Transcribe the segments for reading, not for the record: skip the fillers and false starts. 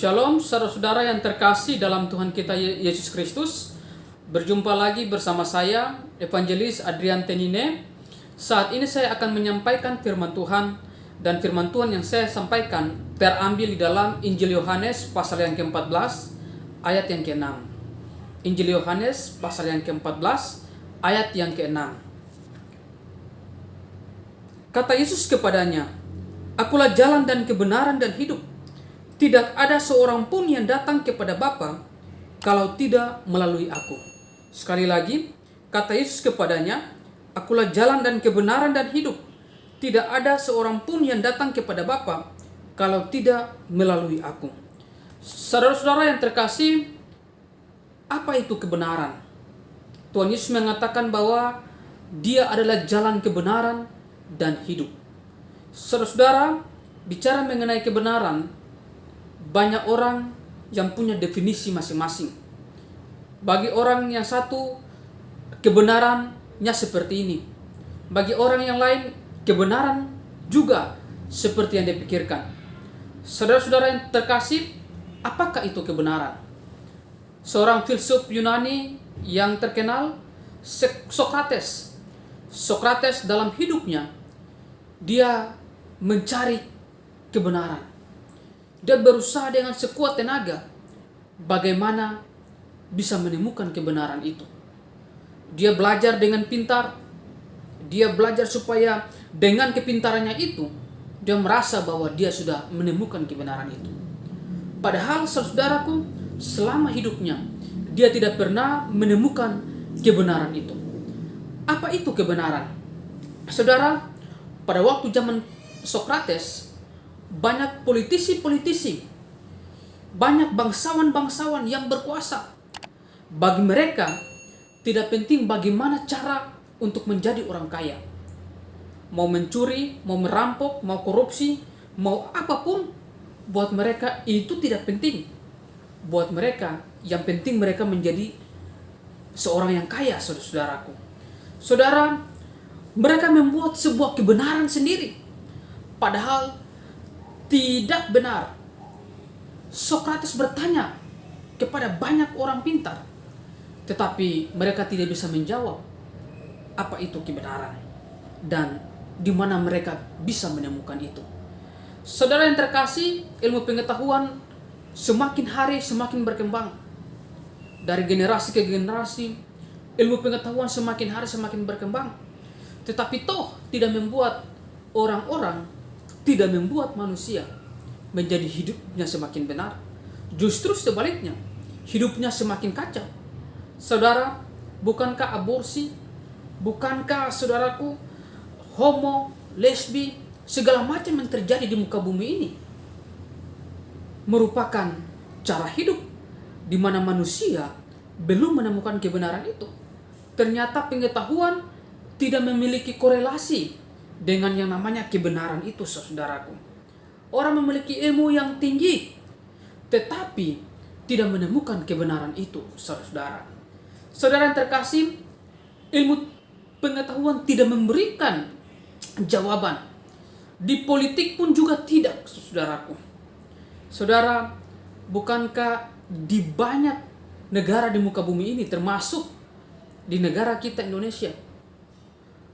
Shalom saudara-saudara yang terkasih dalam Tuhan kita Yesus Kristus. Berjumpa lagi bersama saya, Evangelis Adrian Tenine. Saat ini saya akan menyampaikan firman Tuhan. Dan firman Tuhan yang saya sampaikan terambil di dalam Injil Yohanes pasal yang ke-14 ayat yang ke-6. Injil Yohanes pasal yang ke-14 ayat yang ke-6. Kata Yesus kepadanya, "Akulah jalan dan kebenaran dan hidup. Tidak ada seorang pun yang datang kepada Bapa kalau tidak melalui aku." Sekali lagi, kata Yesus kepadanya, "Akulah jalan dan kebenaran dan hidup. Tidak ada seorang pun yang datang kepada Bapa kalau tidak melalui aku." Saudara-saudara yang terkasih, apa itu kebenaran? Tuhan Yesus mengatakan bahwa Dia adalah jalan kebenaran dan hidup. Saudara-saudara, bicara mengenai kebenaran, banyak orang yang punya definisi masing-masing. Bagi orang yang satu, kebenarannya seperti ini. Bagi orang yang lain, kebenaran juga seperti yang dipikirkan. Saudara-saudara yang terkasih, apakah itu kebenaran? Seorang filsuf Yunani yang terkenal, Sokrates. Sokrates dalam hidupnya, dia mencari kebenaran. Dia berusaha dengan sekuat tenaga bagaimana bisa menemukan kebenaran itu. Dia belajar dengan pintar. Dia belajar supaya dengan kepintarannya itu dia merasa bahwa dia sudah menemukan kebenaran itu. Padahal saudaraku, selama hidupnya dia tidak pernah menemukan kebenaran itu. Apa itu kebenaran? Saudara, pada waktu zaman Sokrates, banyak politisi-politisi, banyak bangsawan-bangsawan yang berkuasa. Bagi mereka, tidak penting bagaimana cara untuk menjadi orang kaya. Mau mencuri, mau merampok, mau korupsi, mau apapun, buat mereka itu tidak penting. Buat mereka, yang penting mereka menjadi seorang yang kaya, saudara-saudaraku. Saudara, mereka membuat sebuah kebenaran sendiri. Padahal tidak benar. Sokrates bertanya kepada banyak orang pintar, tetapi mereka tidak bisa menjawab apa itu kebenaran dan di mana mereka bisa menemukan itu. Saudara yang terkasih, ilmu pengetahuan semakin hari semakin berkembang. Dari generasi ke generasi, ilmu pengetahuan semakin hari semakin berkembang. Tetapi toh tidak membuat orang-orang, tidak membuat manusia menjadi hidupnya semakin benar. Justru sebaliknya, hidupnya semakin kacau. Saudara, bukankah aborsi, bukankah saudaraku, homo, lesbi, segala macam yang terjadi di muka bumi ini merupakan cara hidup di mana manusia belum menemukan kebenaran itu. Ternyata pengetahuan tidak memiliki korelasi dengan yang namanya kebenaran itu, saudaraku. Orang memiliki ilmu yang tinggi, tetapi tidak menemukan kebenaran itu, saudara. Saudara yang terkasih, ilmu pengetahuan tidak memberikan jawaban. Di politik pun juga tidak, saudaraku. Saudara, bukankah di banyak negara di muka bumi ini, termasuk di negara kita Indonesia,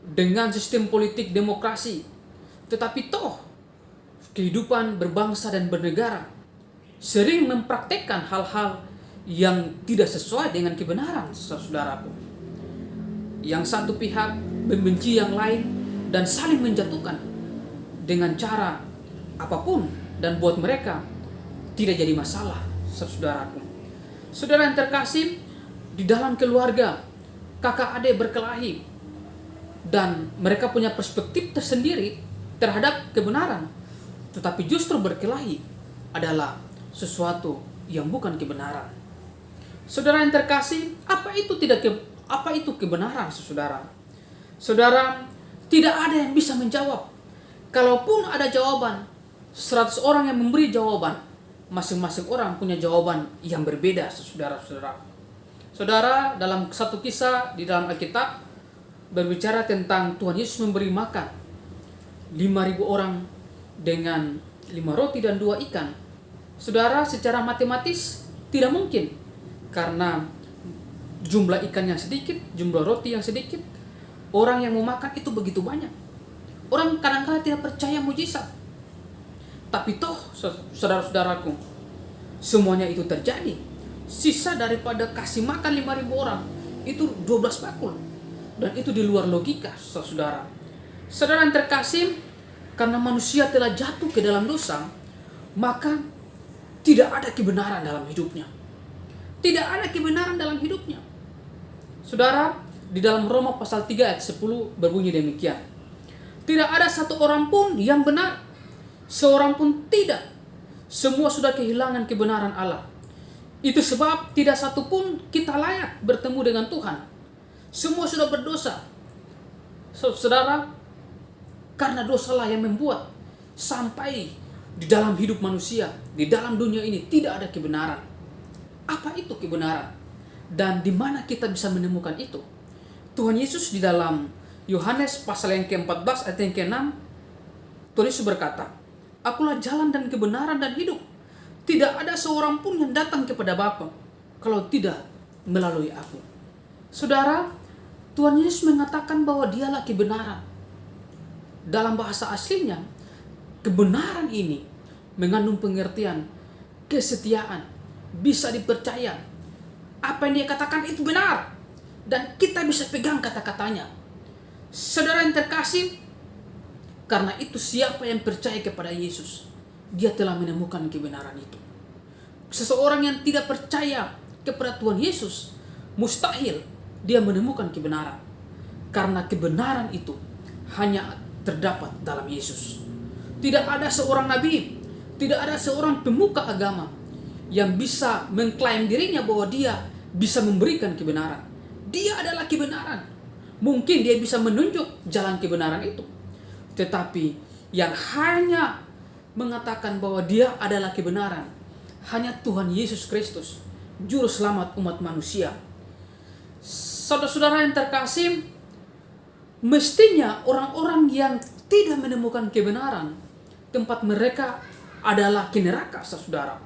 dengan sistem politik demokrasi, tetapi toh kehidupan berbangsa dan bernegara sering mempraktekkan hal-hal yang tidak sesuai dengan kebenaran, saudaraku. Yang satu pihak membenci yang lain dan saling menjatuhkan dengan cara apapun, dan buat mereka tidak jadi masalah, saudaraku. Saudara yang terkasih, di dalam keluarga kakak adik berkelahi dan mereka punya perspektif tersendiri terhadap kebenaran, tetapi justru berkelahi adalah sesuatu yang bukan kebenaran. Saudara yang terkasih, apa itu kebenaran, saudara? Saudara, tidak ada yang bisa menjawab. Kalaupun ada jawaban, 100 orang yang memberi jawaban, masing-masing orang punya jawaban yang berbeda, saudara-saudara. Saudara, dalam satu kisah di dalam Alkitab berbicara tentang Tuhan Yesus memberi makan 5.000 orang dengan 5 roti dan 2 ikan. Saudara, secara matematis tidak mungkin, karena jumlah ikan yang sedikit, jumlah roti yang sedikit, orang yang mau makan itu begitu banyak. Orang kadang-kadang tidak percaya mujizat. Tapi toh, saudara-saudaraku, semuanya itu terjadi. Sisa daripada kasih makan 5.000 orang itu 12 bakul. Dan itu di luar logika, saudara. Saudara yang terkasih, karena manusia telah jatuh ke dalam dosa, maka tidak ada kebenaran dalam hidupnya. Tidak ada kebenaran dalam hidupnya. Saudara, di dalam Roma pasal 3 ayat 10 berbunyi demikian. Tidak ada satu orang pun yang benar, seorang pun tidak. Semua sudah kehilangan kebenaran Allah. Itu sebab tidak satu pun kita layak bertemu dengan Tuhan. Semua sudah berdosa. Saudara, karena dosalah yang membuat sampai di dalam hidup manusia, di dalam dunia ini tidak ada kebenaran. Apa itu kebenaran? Dan di mana kita bisa menemukan itu? Tuhan Yesus di dalam Yohanes pasal yang ke-14 ayat yang ke-6, Tuhan Yesus berkata, "Akulah jalan dan kebenaran dan hidup. Tidak ada seorang pun yang datang kepada Bapa kalau tidak melalui aku." Saudara, Tuhan Yesus mengatakan bahwa dialah kebenaran. Dalam bahasa aslinya, kebenaran ini mengandung pengertian kesetiaan, bisa dipercaya. Apa yang dia katakan itu benar, dan kita bisa pegang kata-katanya. Saudara yang terkasih, karena itu siapa yang percaya kepada Yesus, dia telah menemukan kebenaran itu. Seseorang yang tidak percaya kepada Tuhan Yesus, mustahil dia menemukan kebenaran. Karena kebenaran itu hanya terdapat dalam Yesus. Tidak ada seorang nabi, tidak ada seorang pemuka agama yang bisa mengklaim dirinya bahwa dia bisa memberikan kebenaran. Dia adalah kebenaran. Mungkin dia bisa menunjuk jalan kebenaran itu. Tetapi yang hanya mengatakan bahwa dia adalah kebenaran, hanya Tuhan Yesus Kristus, Juru Selamat umat manusia. Saudara-saudara yang terkasih, mestinya orang-orang yang tidak menemukan kebenaran, tempat mereka adalah ke neraka, saudara.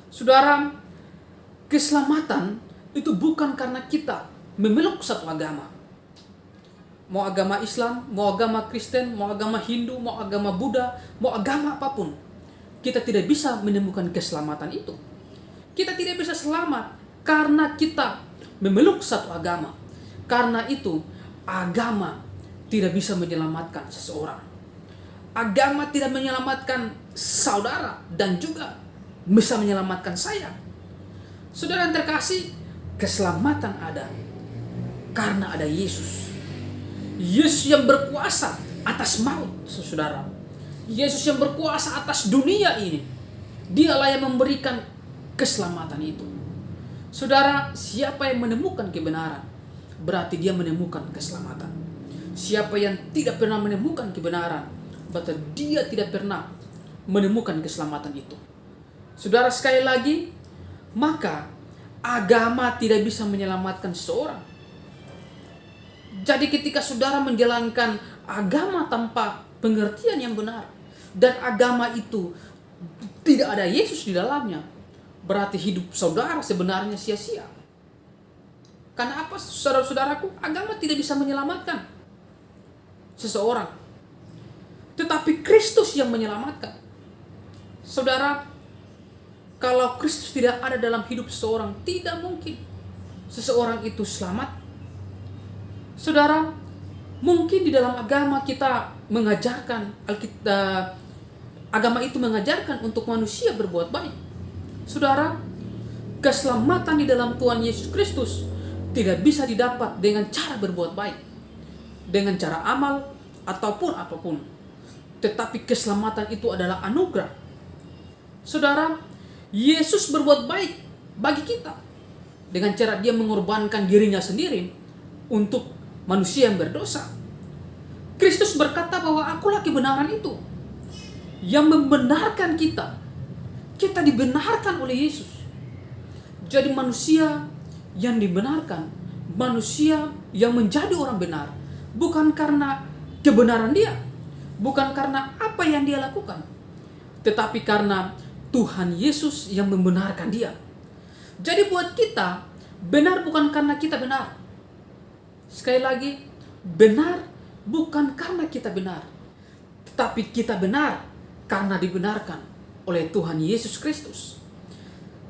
Saudara, keselamatan itu bukan karena kita memeluk satu agama. Mau agama Islam, mau agama Kristen, mau agama Hindu, mau agama Buddha, mau agama apapun, kita tidak bisa menemukan keselamatan itu. Kita tidak bisa selamat karena kita memeluk satu agama. Karena itu, agama tidak bisa menyelamatkan seseorang. Agama tidak menyelamatkan saudara dan juga bisa menyelamatkan saya. Saudara yang terkasih, keselamatan ada karena ada Yesus. Yesus yang berkuasa atas maut, saudara. Yesus yang berkuasa atas dunia ini. Dialah yang memberikan keselamatan itu. Saudara, siapa yang menemukan kebenaran, berarti dia menemukan keselamatan. Siapa yang tidak pernah menemukan kebenaran, berarti dia tidak pernah menemukan keselamatan itu. Saudara, sekali lagi, maka agama tidak bisa menyelamatkan seseorang. Jadi ketika saudara menjalankan agama tanpa pengertian yang benar, dan agama itu tidak ada Yesus di dalamnya, berarti hidup saudara sebenarnya sia-sia. Karena apa, saudara-saudaraku? Agama tidak bisa menyelamatkan seseorang, tetapi Kristus yang menyelamatkan. Saudara, kalau Kristus tidak ada dalam hidup seseorang, tidak mungkin seseorang itu selamat. Saudara, mungkin di dalam agama kita mengajarkan, agama itu mengajarkan untuk manusia berbuat baik. Saudara, keselamatan di dalam Tuhan Yesus Kristus tidak bisa didapat dengan cara berbuat baik, dengan cara amal ataupun apapun. Tetapi keselamatan itu adalah anugerah. Saudara, Yesus berbuat baik bagi kita dengan cara dia mengorbankan dirinya sendiri untuk manusia yang berdosa. Kristus berkata bahwa akulah kebenaran itu yang membenarkan kita. Kita dibenarkan oleh Yesus. Jadi manusia yang dibenarkan, manusia yang menjadi orang benar, bukan karena kebenaran dia, bukan karena apa yang dia lakukan, tetapi karena Tuhan Yesus yang membenarkan dia. Jadi buat kita, benar bukan karena kita benar. Sekali lagi, benar bukan karena kita benar, tetapi kita benar karena dibenarkan oleh Tuhan Yesus Kristus.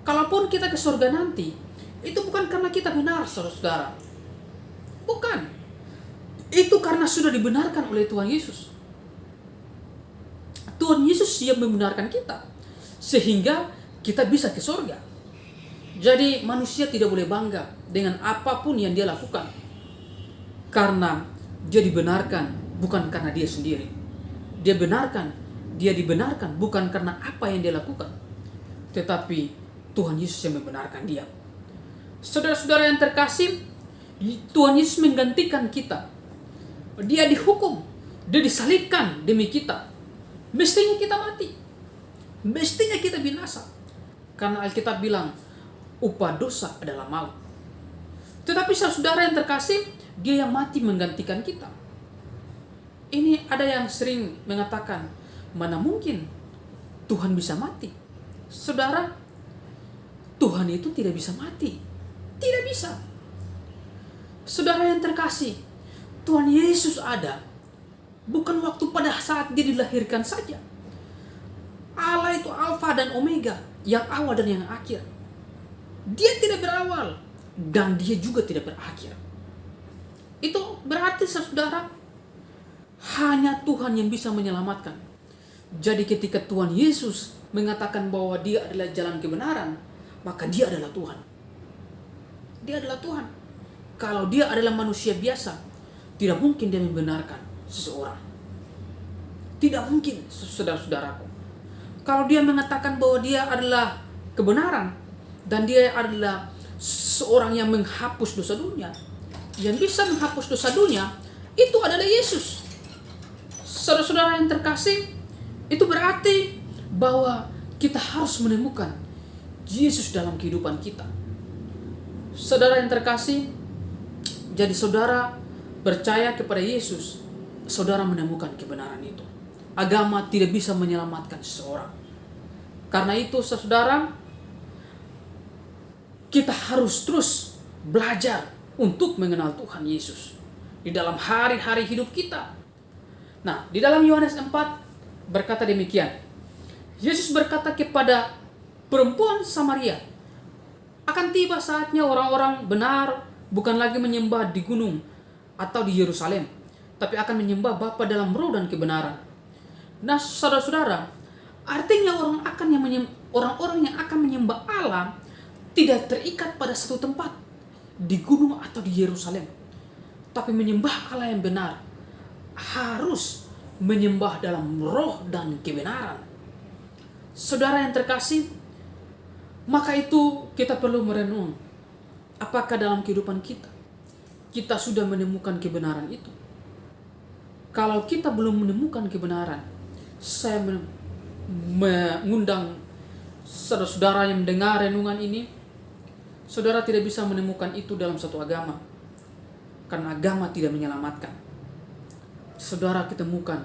Kalaupun kita ke surga nanti, itu bukan karena kita benar, saudara-saudara. Bukan. Itu karena sudah dibenarkan oleh Tuhan Yesus. Tuhan Yesus yang membenarkan kita, sehingga kita bisa ke surga. Jadi manusia tidak boleh bangga dengan apapun yang dia lakukan, karena dia dibenarkan bukan karena dia sendiri. Dia dibenarkan bukan karena apa yang dia lakukan, tetapi Tuhan Yesus yang membenarkan dia. Saudara-saudara yang terkasih, Tuhan Yesus menggantikan kita. Dia dihukum, dia disalibkan demi kita. Mestinya kita mati, mestinya kita binasa, karena Alkitab bilang upah dosa adalah maut. Tetapi saudara yang terkasih, dia yang mati menggantikan kita. Ini ada yang sering mengatakan, mana mungkin Tuhan bisa mati? Saudara, Tuhan itu tidak bisa mati. Tidak bisa. Saudara yang terkasih, Tuhan Yesus ada bukan waktu pada saat dia dilahirkan saja. Allah itu Alfa dan Omega, yang awal dan yang akhir. Dia tidak berawal dan dia juga tidak berakhir. Itu berarti saudara, hanya Tuhan yang bisa menyelamatkan. Jadi ketika Tuhan Yesus mengatakan bahwa dia adalah jalan kebenaran, maka dia adalah Tuhan. Dia adalah Tuhan. Kalau dia adalah manusia biasa, tidak mungkin dia membenarkan seseorang. Tidak mungkin, saudara-saudaraku. Kalau dia mengatakan bahwa dia adalah kebenaran dan dia adalah seorang yang menghapus dosa dunia, yang bisa menghapus dosa dunia, itu adalah Yesus. Saudara-saudara yang terkasih, itu berarti bahwa kita harus menemukan Yesus dalam kehidupan kita. Saudara yang terkasih, jadi saudara percaya kepada Yesus, saudara menemukan kebenaran itu. Agama tidak bisa menyelamatkan seseorang. Karena itu saudara, kita harus terus belajar untuk mengenal Tuhan Yesus di dalam hari-hari hidup kita. Nah, di dalam Yohanes 4 berkata demikian. Yesus berkata kepada perempuan Samaria, akan tiba saatnya orang-orang benar bukan lagi menyembah di gunung atau di Yerusalem, tapi akan menyembah Bapa dalam roh dan kebenaran. Nah, saudara-saudara, artinya orang-orang yang akan menyembah Allah tidak terikat pada satu tempat di gunung atau di Yerusalem, tapi menyembah Allah yang benar harus menyembah dalam roh dan kebenaran. Saudara yang terkasih, maka itu kita perlu merenung, apakah dalam kehidupan kita sudah menemukan kebenaran itu. Kalau kita belum menemukan kebenaran, saya mengundang saudara-saudara yang mendengar renungan ini, saudara tidak bisa menemukan itu dalam satu agama, karena agama tidak menyelamatkan. Saudara ketemukan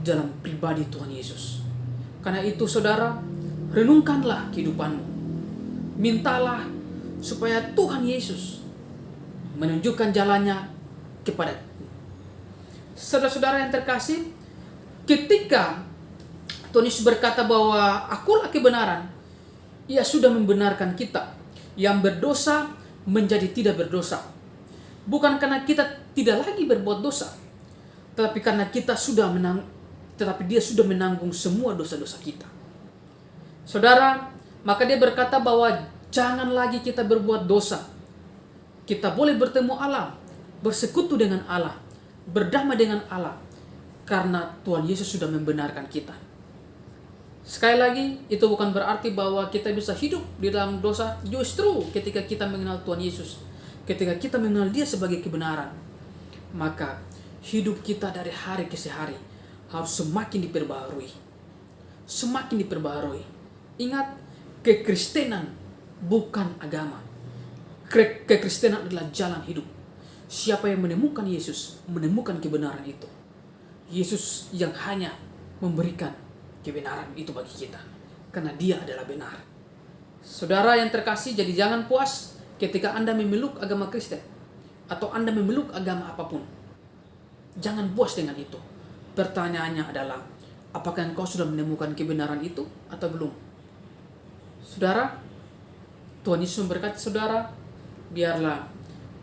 dalam pribadi Tuhan Yesus. Karena itu saudara, renungkanlah kehidupanmu. Mintalah supaya Tuhan Yesus menunjukkan jalannya kepada saudara-saudara yang terkasih. Ketika Tuhan Yesus berkata bahwa akulah kebenaran, Ia sudah membenarkan kita yang berdosa menjadi tidak berdosa. Bukan karena kita tidak lagi berbuat dosa, tetapi karena Dia sudah menanggung semua dosa-dosa kita. Saudara, maka Dia berkata bahwa jangan lagi kita berbuat dosa. Kita boleh bertemu Allah, bersekutu dengan Allah, berdamai dengan Allah, karena Tuhan Yesus sudah membenarkan kita. Sekali lagi, itu bukan berarti bahwa kita bisa hidup di dalam dosa. Justru ketika kita mengenal Tuhan Yesus, ketika kita mengenal Dia sebagai kebenaran, maka hidup kita dari hari ke hari harus semakin diperbaharui. Semakin diperbaharui. Ingat, kekristenan bukan agama. Kekristenan adalah jalan hidup. Siapa yang menemukan Yesus, menemukan kebenaran itu. Yesus yang hanya memberikan kebenaran itu bagi kita. karena Dia adalah benar. Saudara yang terkasih, jadi jangan puas ketika Anda memeluk agama Kristen atau Anda memeluk agama apapun. Jangan puas dengan itu. Pertanyaannya adalah, apakah engkau sudah menemukan kebenaran itu atau belum? Saudara, Tuhan Yesus memberkati saudara. Biarlah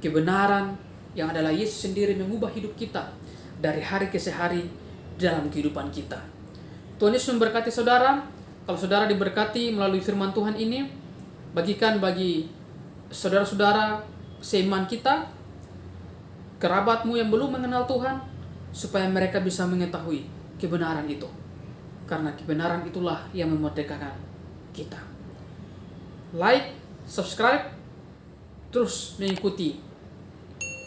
kebenaran yang adalah Yesus sendiri mengubah hidup kita dari hari ke hari dalam kehidupan kita. Tuhan Yesus memberkati saudara. Kalau saudara diberkati melalui firman Tuhan ini, bagikan bagi saudara-saudara seiman kita, kerabatmu yang belum mengenal Tuhan, supaya mereka bisa mengetahui kebenaran itu. Karena kebenaran itulah yang memerdekakan kita. Like, subscribe, terus mengikuti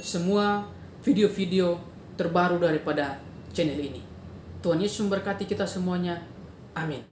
semua video-video terbaru daripada channel ini. Tuhan Yesus memberkati kita semuanya. Amin.